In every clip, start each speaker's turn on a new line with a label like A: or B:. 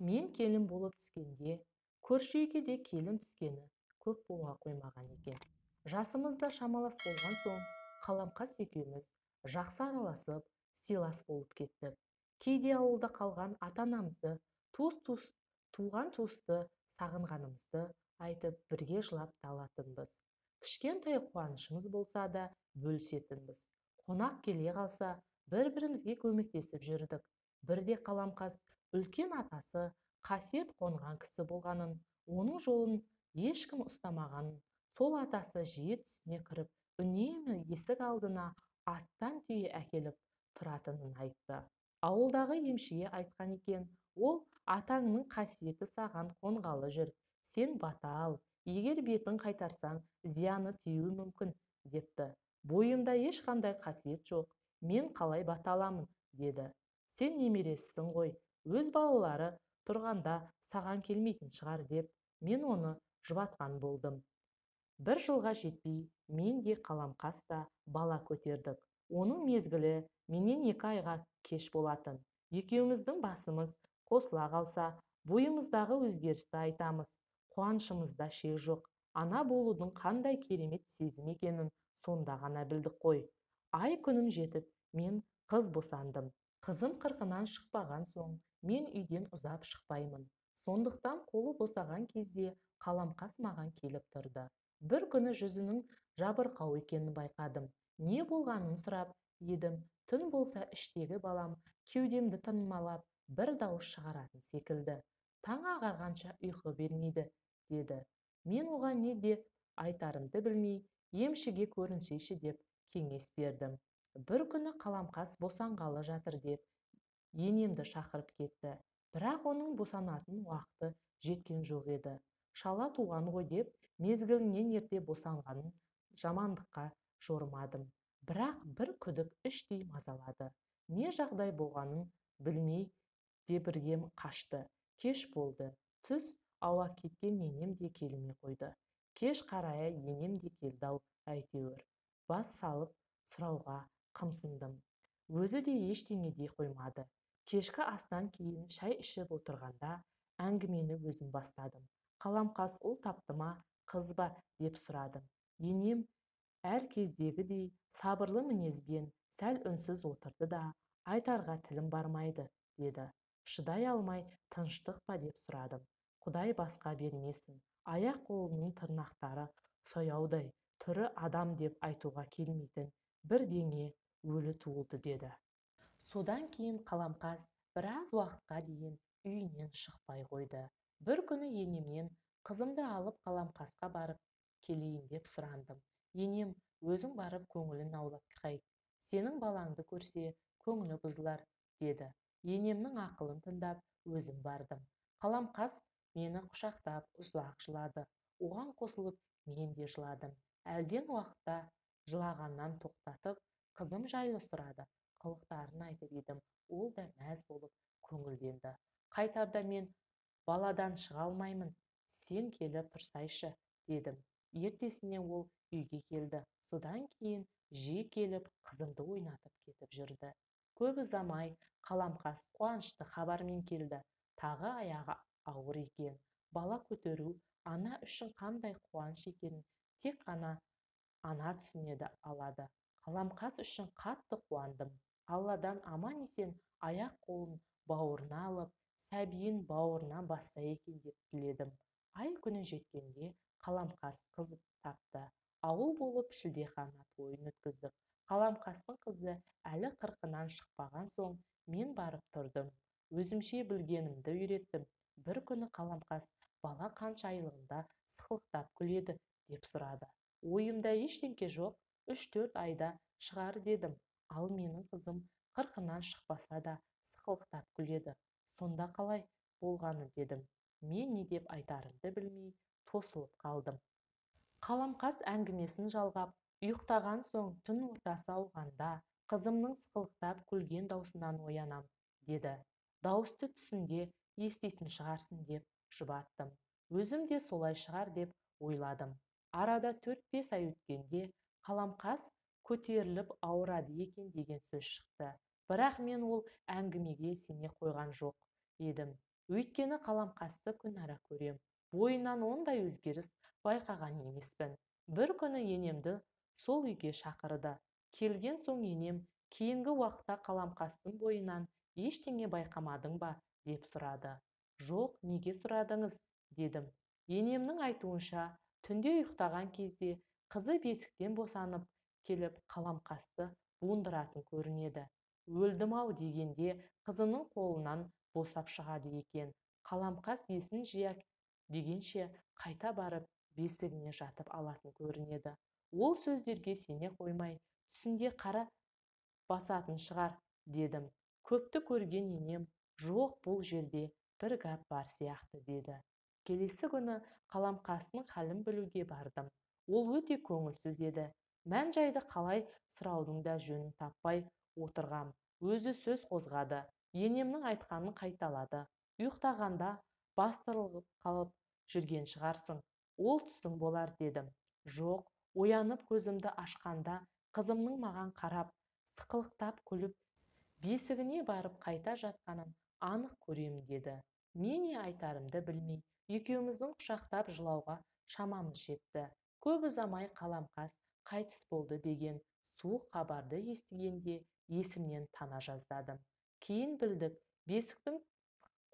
A: Мен келін болып түскенде, көрші үйге де келін түскені көп бола қоймаған екен. Жасымыз да шамалас болған соң, қаламқас екеуміз жақсы араласып, сыйлас болып кеттік. Кейде ауылда қалған ата-анамызды, туған-туысты сағынғанымызды айтып, бірге жылап та алатынбыз. Кішкентай қуанышымыз болса да бөлісетінбіз. Қонақ келе қалса, бір-бірімізге көмектесіп жүрдік. Бірде қаламқас үлкен атасы қасиет қонған кісі болғанын, оның жолын ешкім ұстамағанын, сол атасы жиі түсіне кіріп, үнемі есік алдына аттан түйе әкеліп тұратынын айтты. Ауылдағы емшіге айтқан екен, ол атаңның қасиеті саған қонғалы жүр, сен бата ал, егер бетін қайтарсаң, зияны тиюі мүмкін, депті. Бойымда ешқандай қасиет жоқ, мен қалай бата аламын, деді. Сен немересісің ғой, өз балалары тұрғанда саған келмейтін шығар деп, мен оны жұбатқан болдым. Бір жылға жетпей, мен де қаламқас та бала көтердік. Оның мезгілі менен 2 айға кеш болатын. Екеуміздің басымыз қосыла қалса, бойымыздағы өзгерісті айтамыз. Қуанышымызда шек жоқ. Ана болудың қандай керемет сезім екенін сонда ғана білдік қой. Ай күнім жетіп, мен қыз босандым. Қызым қырқынан шықпаған соң, мен үйден ұзап шықпаймын. Сондықтан қолы босаған кезде қаламқас маған келіп тұрды. Бір күні жүзінің жабырқау екенін байқадым. Не болғанын сұрап едім. Түн болса іштегі балам кеудемді тырмалап бір дауыс шығаратын секілді. Таң ағарғанша ұйқы бермейді, деді. Мен оған не де айтарымды білмей, емшіге көрінсейші деп кеңес бердім. Бір күні қаламқас босанғалы жатыр деп енемді шақырып кетті. Бірақ оның босанатын уақыты жеткен жоқ еді. Шала туған ғой деп, мезгілінен ерте босанғанын жамандыққа жормадым. Бірақ бір күдік іштей мазалады. Не жағдай болғанын білмей дебіргем қашты. Кеш болды. Түс ауа кеткен енем де келмей қойды. Кеш қарая енем де келді-ау әйтеуір. Бас салып сұрауға қымсындым. Өзі де ештеңе дей қоймады. Кешкі астан кейін шай ішіп отырғанда әңгімені өзім бастадым. Қаламқас ұл тапты ма, қыз ба деп сұрадым. Енем әр кездегідей сабырлы мінезбен сәл үнсіз отырды да, айтарға тілім бармайды, деді. Шыдай алмай, тыныштық па деп сұрадым. Құдай басқа бермесін. Аяқ қолының тырнақтары сояудай, түрі адам деп айтуға келмейтін бірдеңе өлі туылды, деді. Содан кейін қаламқас біраз уақытқа дейін үйінен шықпай қойды. Бір күні енемнен қызымды алып қаламқасқа барып келейін деп сұрандым. Енем, өзің барып көңілін аулап қайт. Сенің балаңды көрсе, көңілі бұзылар, деді. Енемнің ақылын тыңдап, өзім бардым. Қаламқас мені құшақтап ұзақ жылады. Оған қосылып, мен де жыладым. Әлден уақытта жылағаннан тоқтатып, қызым жайлы сұрады. Қылықтарын айтып едім, ол да мәз болып көңілденді. Қайтарда мен баладан шыға алмаймын, сен келіп тұрсайшы, дедім. Ертесіне ол үйге келді. Содан кейін жиі келіп, қызымды ойнатып кетіп жүрді. Көп ұзамай қаламқас қуанышты хабармен келді. Тағы аяғы ауыр екен. Бала көтеру ана үшін қандай қуаныш екенін тек қана ана түсінеді алады. Қаламқас үшін қатты қуандым. Алладан аман-есен аяқ қолын бауырына алып, сәбиін бауырына басса екен деп тіледім. Ай күні жеткенде қаламқас қыз тапты. Ауыл болып шілдехана тойын өткіздік. Қаламқастың қызы әлі қырқынан шықпаған соң мен барып тұрдым. Өзімше білгенімді үйреттім. Бір күні қаламқас бала қанша айлығында сықылықтап күледі деп сұрады. Ойымда ештеңке жоқ, 3-4 айда шығар дедім. Ал менің қызым қырқынан шықпаса да сықылықтап күледі. Сонда қалай болғаны дедім. Мен не деп айтарымды білмей тосылып қалдым. Қаламқас әңгімесін жалғап, ұйықтаған соң түн ортасы ауғанда қызымның сықылықтап күлген даусынан оянам, деді. Дауысты түсінде еститін шығарсын деп жұбаттым. Өзім де солай шығар деп ойладым. Арада 4-5 ай өткенде қаламқас көтеріліп ауырады екен деген сөз шықты. Бірақ мен ол әңгімеге сене қойған жоқ едім. Өйткені қаламқасты күнара көрем. Бойынан ондай өзгеріс байқаған емеспін. Бір күні енемді сол үйге шақырды. Келген соң енем кейінгі уақытта қаламқастың бойынан ештеңе байқамадың ба деп сұрады. Жоқ, неге сұрадыңыз дедім. Енемнің айтуынша, түнде ұйықтаған кезде қызы бесіктен босанып келіп қаламқасты буындыратын көрінеді. Өлдім-ау дегенде қызының қолынан босап шығады екен. Қаламқас есін жия дегенше қайта барып бесігіне жатып алатын көрінеді. Ол сөздерге сене қоймай, түсінде қара басатын шығар дедім. Көпті көрген енем, жоқ, бұл жерде бір гәп бар сияқты деді. Келесі күні қаламқастың халін білуге бардым. Ол өте көңілсіз еді. Мән-жайды қалай сұраудың да жөнін таппай отырғам. Өзі сөз қозғады. Енемнің айтқанын қайталады. Ұйықтағанда бастырылып қалып жүрген шығарсың. Ол түсің болар дедім. Жоқ, оянып көзімді ашқанда қызымның маған қарап, сықылықтап күліп, бесігіне барып қайта жатқанын анық көрем деді. Мен не айтарымды білмей, екеуміздің құшақтап жылауға шамамыз жетті. Көп ұзамай қаламқас қайтыс болды деген суық хабарды естігенде есімнен тана жаздадым. Кейін білдік, бесіктің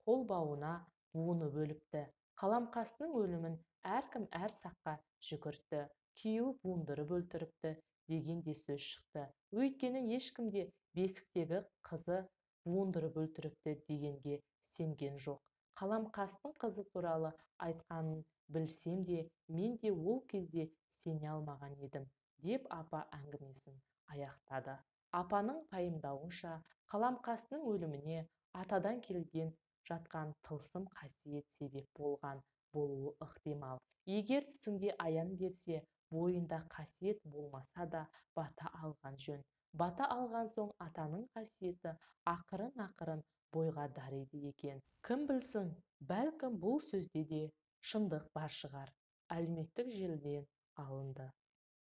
A: қолбауына буыны бөліпті. Қаламқастың өлімін әркім әр саққа жүгіртті. Күйеуі буындырып өлтіріпті деген де сөз шықты. Өйткені ешкімде бесіктегі қызы буындырып өлтіріпті дегенге сенген жоқ. Қаламқастың қызы туралы айтқанын білсем де, мен де ол кезде сене алмаған едім, деп апа әңгімесін аяқтады. Апаның пайымдауынша, қаламқастың өліміне атадан келген жатқан тылсым қасиет себеп болған болуы ықтимал. Егер түсіңде аян берсе, бойында қасиет болмаса да бата алған жөн. Бата алған соң атаның қасиеті ақырын-ақырын бойға дариды екен. Кім білсін, бәлкім бұл сөзде де шындық бар шығар. Әлеуметтік желіден алынды.